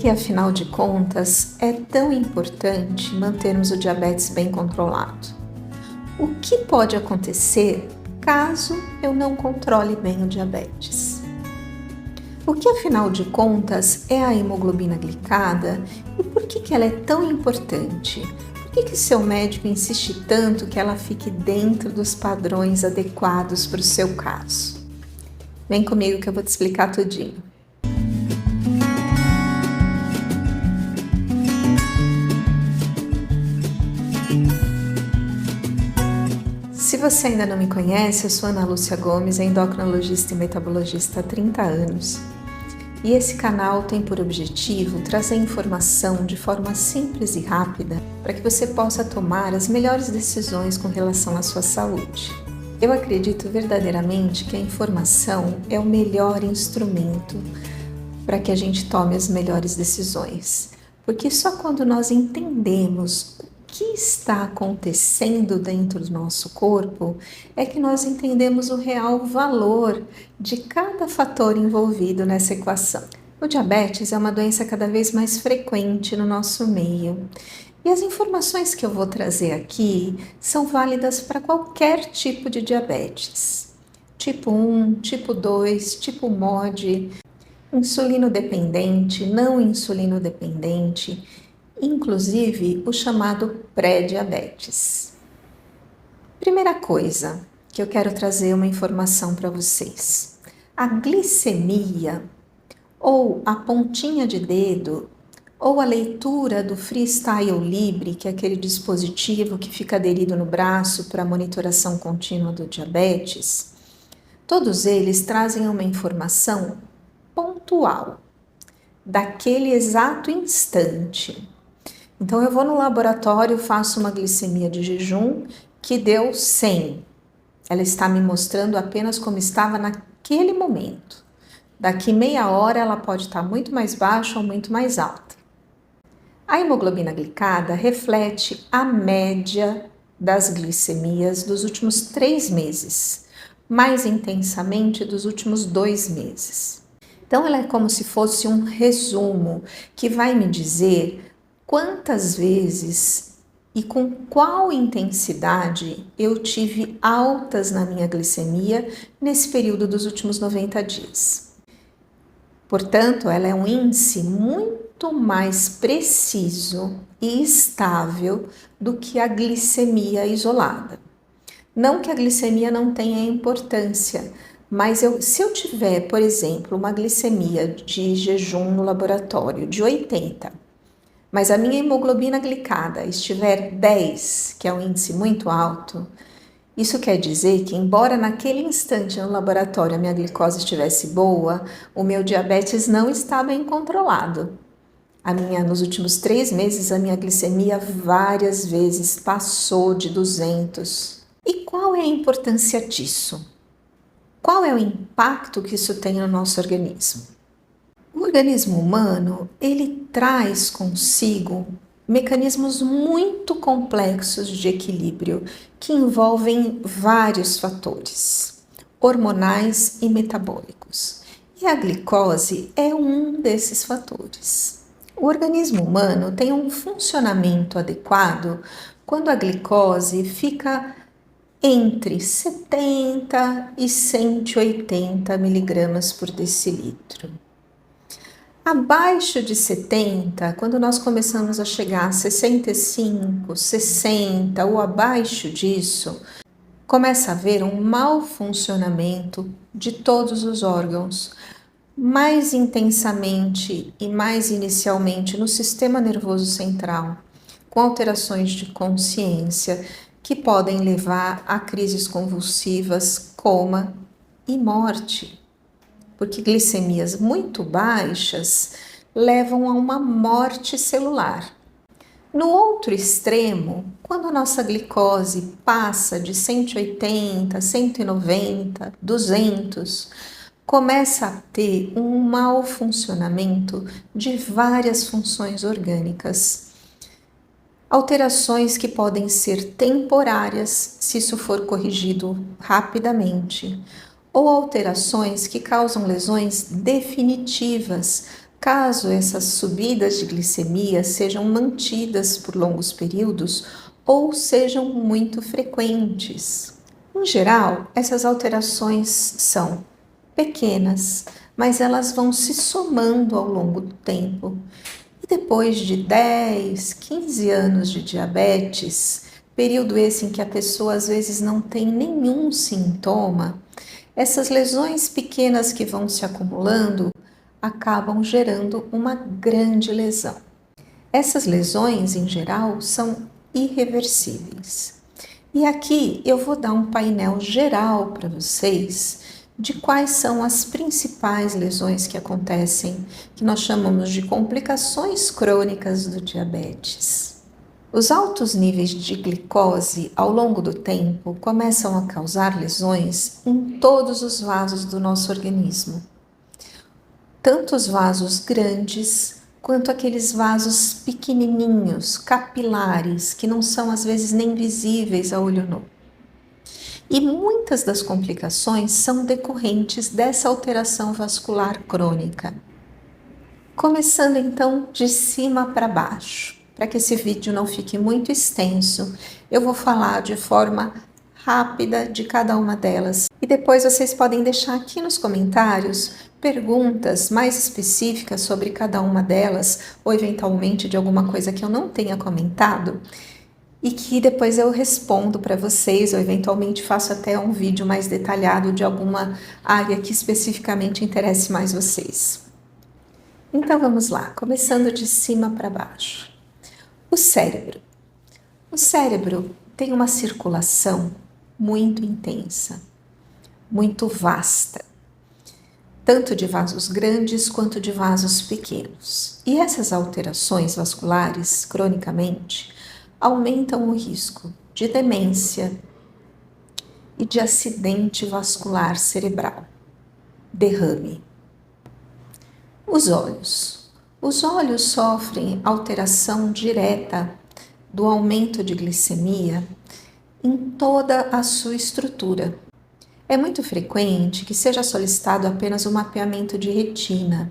que, afinal de contas, é tão importante mantermos o diabetes bem controlado? O que pode acontecer caso eu não controle bem o diabetes? O que, afinal de contas, é a hemoglobina glicada e por que ela é tão importante? Por que seu médico insiste tanto que ela fique dentro dos padrões adequados para o seu caso? Vem comigo que eu vou te explicar tudinho. Se você ainda não me conhece, eu sou Ana Lúcia Gomes, endocrinologista e metabologista há 30 anos. E esse canal tem por objetivo trazer informação de forma simples e rápida para que você possa tomar as melhores decisões com relação à sua saúde. Eu acredito verdadeiramente que a informação é o melhor instrumento para que a gente tome as melhores decisões, porque só quando nós entendemos o que está acontecendo dentro do nosso corpo é que nós entendemos o real valor de cada fator envolvido nessa equação. O diabetes é uma doença cada vez mais frequente no nosso meio. E as informações que eu vou trazer aqui são válidas para qualquer tipo de diabetes. Tipo 1, tipo 2, tipo MOD, insulino dependente, não insulino dependente, inclusive o chamado pré-diabetes. Primeira coisa que eu quero trazer uma informação para vocês. A glicemia, ou a pontinha de dedo, ou a leitura do Freestyle Libre, que é aquele dispositivo que fica aderido no braço para monitoração contínua do diabetes, todos eles trazem uma informação pontual, daquele exato instante. Então eu vou no laboratório, faço uma glicemia de jejum que deu 100. Ela está me mostrando apenas como estava naquele momento. Daqui meia hora ela pode estar muito mais baixa ou muito mais alta. A hemoglobina glicada reflete a média das glicemias dos últimos 3 meses, mais intensamente dos últimos 2 meses. Então, ela é como se fosse um resumo que vai me dizer quantas vezes e com qual intensidade eu tive altas na minha glicemia nesse período dos últimos 90 dias. Portanto, ela é um índice muito mais preciso e estável do que a glicemia isolada. Não que a glicemia não tenha importância, mas se eu tiver, por exemplo, uma glicemia de jejum no laboratório de 80, mas a minha hemoglobina glicada estiver 10, que é um índice muito alto, isso quer dizer que, embora naquele instante no laboratório a minha glicose estivesse boa, o meu diabetes não está bem controlado. Nos últimos 3 meses, a minha glicemia várias vezes passou de 200. E qual é a importância disso? Qual é o impacto que isso tem no nosso organismo? O organismo humano, ele traz consigo mecanismos muito complexos de equilíbrio que envolvem vários fatores, hormonais e metabólicos. E a glicose é um desses fatores. O organismo humano tem um funcionamento adequado quando a glicose fica entre 70 e 180 miligramas por decilitro. Abaixo de 70, quando nós começamos a chegar a 65, 60 ou abaixo disso, começa a haver um mau funcionamento de todos os órgãos, mais intensamente e mais inicialmente no sistema nervoso central, com alterações de consciência que podem levar a crises convulsivas, coma e morte. Porque glicemias muito baixas levam a uma morte celular. No outro extremo, quando a nossa glicose passa de 180, 190, 200, começa a ter um mau funcionamento de várias funções orgânicas. Alterações que podem ser temporárias, se isso for corrigido rapidamente, ou alterações que causam lesões definitivas caso essas subidas de glicemia sejam mantidas por longos períodos ou sejam muito frequentes. Em geral, essas alterações são pequenas, mas elas vão se somando ao longo do tempo. E depois de 10, 15 anos de diabetes, período esse em que a pessoa às vezes não tem nenhum sintoma, essas lesões pequenas que vão se acumulando acabam gerando uma grande lesão. Essas lesões, em geral, são irreversíveis. E aqui eu vou dar um painel geral para vocês de quais são as principais lesões que acontecem, que nós chamamos de complicações crônicas do diabetes. Os altos níveis de glicose ao longo do tempo começam a causar lesões em todos os vasos do nosso organismo. Tanto os vasos grandes quanto aqueles vasos pequenininhos, capilares, que não são às vezes nem visíveis a olho nu. E muitas das complicações são decorrentes dessa alteração vascular crônica. Começando então de cima para baixo. Para que esse vídeo não fique muito extenso, eu vou falar de forma rápida de cada uma delas. E depois vocês podem deixar aqui nos comentários perguntas mais específicas sobre cada uma delas, ou eventualmente de alguma coisa que eu não tenha comentado, e que depois eu respondo para vocês, ou eventualmente faço até um vídeo mais detalhado de alguma área que especificamente interesse mais vocês. Então vamos lá, começando de cima para baixo. O cérebro. O cérebro tem uma circulação muito intensa, muito vasta, tanto de vasos grandes quanto de vasos pequenos. E essas alterações vasculares, cronicamente, aumentam o risco de demência e de acidente vascular cerebral, derrame. Os olhos. Os olhos sofrem alteração direta do aumento de glicemia em toda a sua estrutura. É muito frequente que seja solicitado apenas o mapeamento de retina.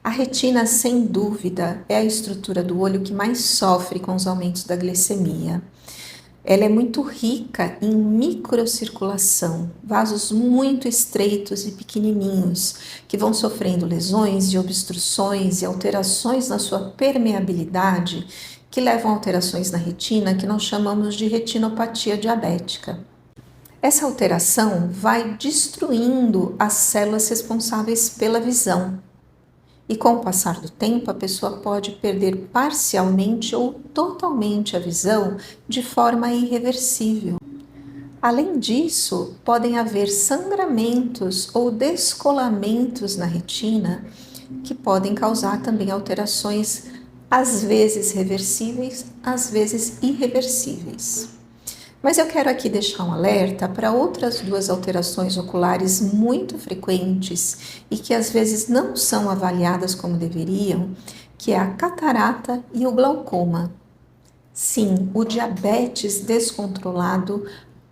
A retina, sem dúvida, é a estrutura do olho que mais sofre com os aumentos da glicemia. Ela é muito rica em microcirculação, vasos muito estreitos e pequenininhos, que vão sofrendo lesões e obstruções e alterações na sua permeabilidade, que levam a alterações na retina, que nós chamamos de retinopatia diabética. Essa alteração vai destruindo as células responsáveis pela visão. E com o passar do tempo, a pessoa pode perder parcialmente ou totalmente a visão de forma irreversível. Além disso, podem haver sangramentos ou descolamentos na retina, que podem causar também alterações, às vezes reversíveis, às vezes irreversíveis. Mas eu quero aqui deixar um alerta para outras duas alterações oculares muito frequentes e que às vezes não são avaliadas como deveriam, que é a catarata e o glaucoma. Sim, o diabetes descontrolado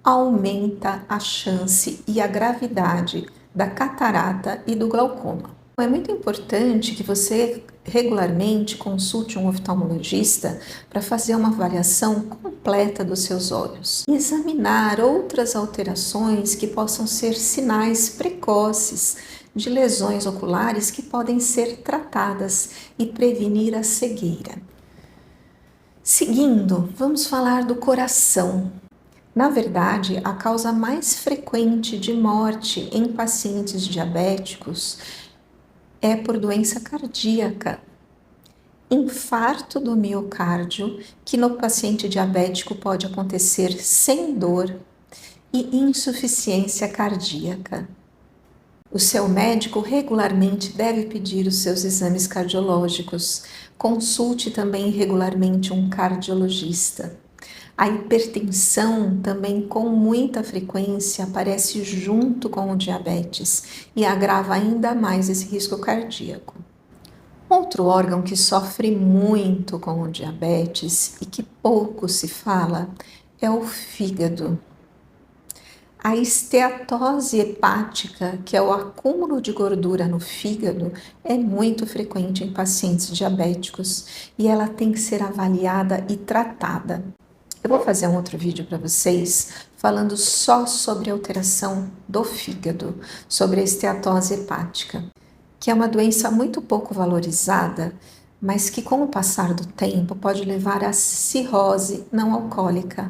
aumenta a chance e a gravidade da catarata e do glaucoma. É muito importante que você regularmente consulte um oftalmologista para fazer uma avaliação completa dos seus olhos e examinar outras alterações que possam ser sinais precoces de lesões oculares que podem ser tratadas e prevenir a cegueira. Seguindo, vamos falar do coração. Na verdade, a causa mais frequente de morte em pacientes diabéticos é por doença cardíaca, infarto do miocárdio, que no paciente diabético pode acontecer sem dor, e insuficiência cardíaca. O seu médico regularmente deve pedir os seus exames cardiológicos. Consulte também regularmente um cardiologista. A hipertensão também com muita frequência aparece junto com o diabetes e agrava ainda mais esse risco cardíaco. Outro órgão que sofre muito com o diabetes e que pouco se fala é o fígado. A esteatose hepática, que é o acúmulo de gordura no fígado, é muito frequente em pacientes diabéticos e ela tem que ser avaliada e tratada. Eu vou fazer um outro vídeo para vocês falando só sobre a alteração do fígado, sobre a esteatose hepática, que é uma doença muito pouco valorizada, mas que com o passar do tempo pode levar à cirrose não alcoólica.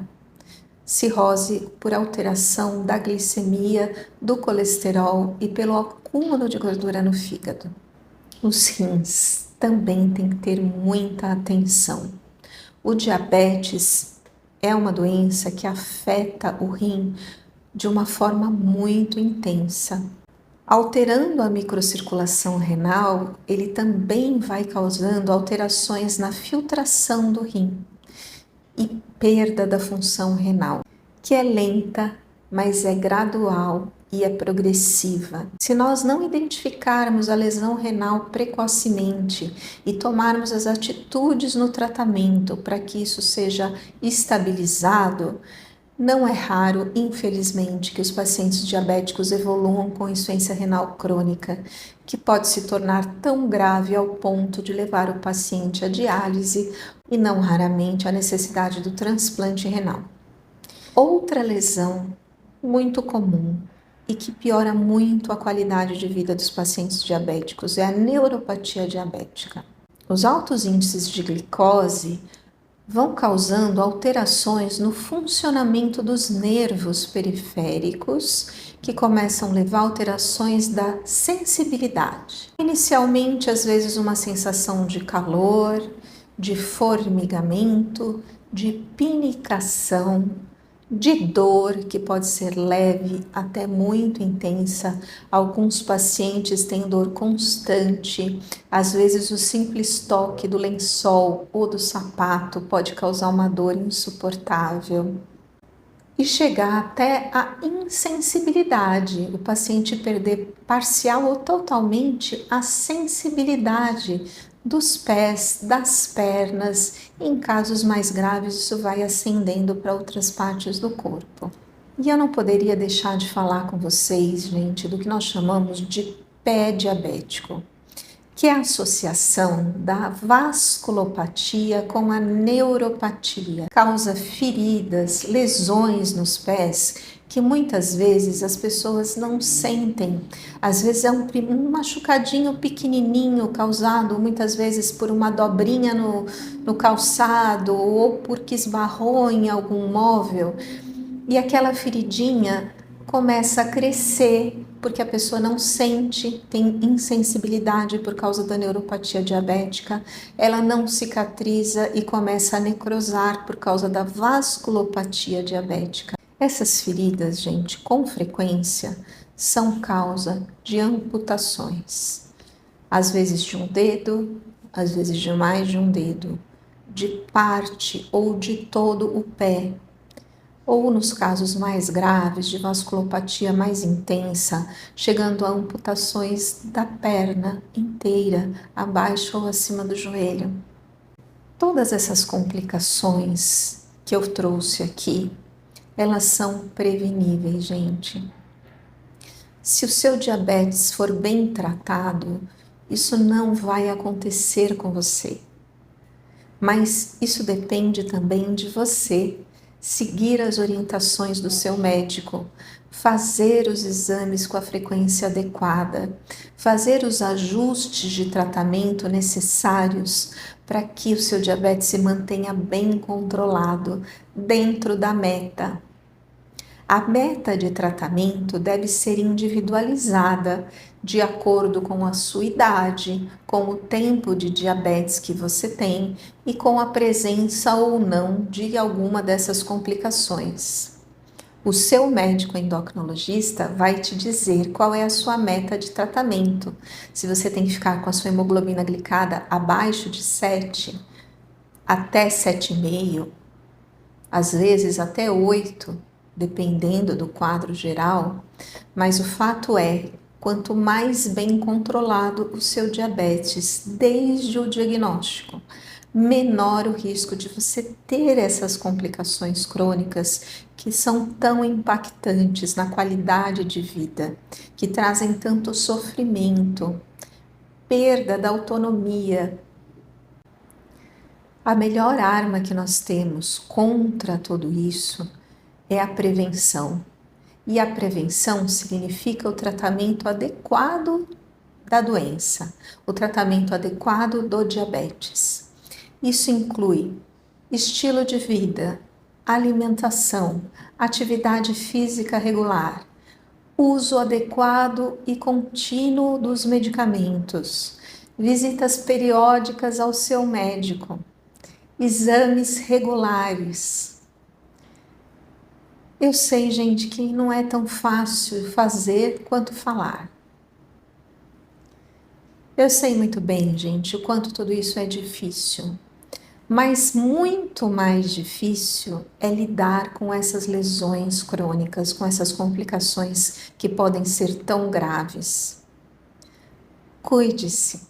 Cirrose por alteração da glicemia, do colesterol e pelo acúmulo de gordura no fígado. Os rins também têm que ter muita atenção. O diabetes é uma doença que afeta o rim de uma forma muito intensa. Alterando a microcirculação renal, ele também vai causando alterações na filtração do rim e perda da função renal, que é lenta, mas é gradual e é progressiva. Se nós não identificarmos a lesão renal precocemente e tomarmos as atitudes no tratamento para que isso seja estabilizado, não é raro, infelizmente, que os pacientes diabéticos evoluam com insuficiência renal crônica, que pode se tornar tão grave ao ponto de levar o paciente à diálise e não raramente à necessidade do transplante renal. Outra lesão muito comum e que piora muito a qualidade de vida dos pacientes diabéticos é a neuropatia diabética. Os altos índices de glicose vão causando alterações no funcionamento dos nervos periféricos, que começam a levar a alterações da sensibilidade. Inicialmente, às vezes, uma sensação de calor, de formigamento, de pinicação, de dor, que pode ser leve até muito intensa. Alguns pacientes têm dor constante, às vezes o simples toque do lençol ou do sapato pode causar uma dor insuportável. E chegar até a insensibilidade, o paciente perder parcial ou totalmente a sensibilidade dos pés, das pernas. Em casos mais graves, isso vai ascendendo para outras partes do corpo. E eu não poderia deixar de falar com vocês, gente, do que nós chamamos de pé diabético, que é a associação da vasculopatia com a neuropatia. Causa feridas, lesões nos pés, que muitas vezes as pessoas não sentem. Às vezes é um machucadinho pequenininho, causado muitas vezes por uma dobrinha no calçado ou porque esbarrou em algum móvel, e aquela feridinha começa a crescer porque a pessoa não sente, tem insensibilidade por causa da neuropatia diabética, ela não cicatriza e começa a necrosar por causa da vasculopatia diabética. Essas feridas, gente, com frequência, são causa de amputações. Às vezes de um dedo, às vezes de mais de um dedo, de parte ou de todo o pé. Ou nos casos mais graves, de vasculopatia mais intensa, chegando a amputações da perna inteira, abaixo ou acima do joelho. Todas essas complicações que eu trouxe aqui, elas são preveníveis, gente. Se o seu diabetes for bem tratado, isso não vai acontecer com você. Mas isso depende também de você. Seguir as orientações do seu médico, fazer os exames com a frequência adequada, fazer os ajustes de tratamento necessários para que o seu diabetes se mantenha bem controlado dentro da meta. A meta de tratamento deve ser individualizada de acordo com a sua idade, com o tempo de diabetes que você tem e com a presença ou não de alguma dessas complicações. O seu médico endocrinologista vai te dizer qual é a sua meta de tratamento. Se você tem que ficar com a sua hemoglobina glicada abaixo de 7, até 7,5, às vezes até 8, dependendo do quadro geral, mas o fato é, quanto mais bem controlado o seu diabetes desde o diagnóstico, menor o risco de você ter essas complicações crônicas que são tão impactantes na qualidade de vida, que trazem tanto sofrimento, perda da autonomia. A melhor arma que nós temos contra tudo isso é a prevenção. E a prevenção significa o tratamento adequado da doença, o tratamento adequado do diabetes. Isso inclui estilo de vida, alimentação, atividade física regular, uso adequado e contínuo dos medicamentos, visitas periódicas ao seu médico, exames regulares. Eu sei, gente, que não é tão fácil fazer quanto falar. Eu sei muito bem, gente, o quanto tudo isso é difícil. Mas muito mais difícil é lidar com essas lesões crônicas, com essas complicações que podem ser tão graves. Cuide-se.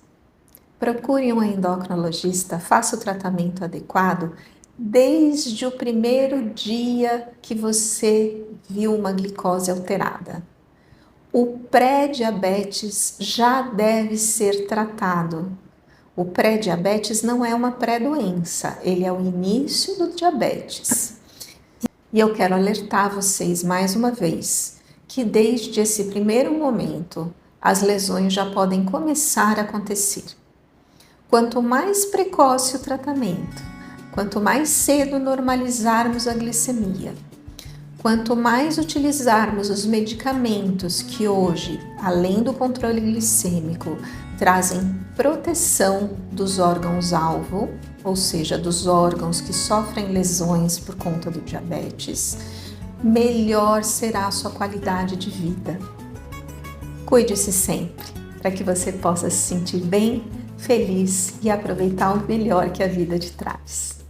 Procure um endocrinologista, faça o tratamento adequado desde o primeiro dia que você viu uma glicose alterada. O pré-diabetes já deve ser tratado. O pré-diabetes não é uma pré-doença, ele é o início do diabetes. E eu quero alertar vocês mais uma vez que desde esse primeiro momento as lesões já podem começar a acontecer. Quanto mais precoce o tratamento, quanto mais cedo normalizarmos a glicemia, quanto mais utilizarmos os medicamentos que hoje, além do controle glicêmico, trazem proteção dos órgãos-alvo, ou seja, dos órgãos que sofrem lesões por conta do diabetes, melhor será a sua qualidade de vida. Cuide-se sempre, para que você possa se sentir bem, feliz e aproveitar o melhor que a vida te traz.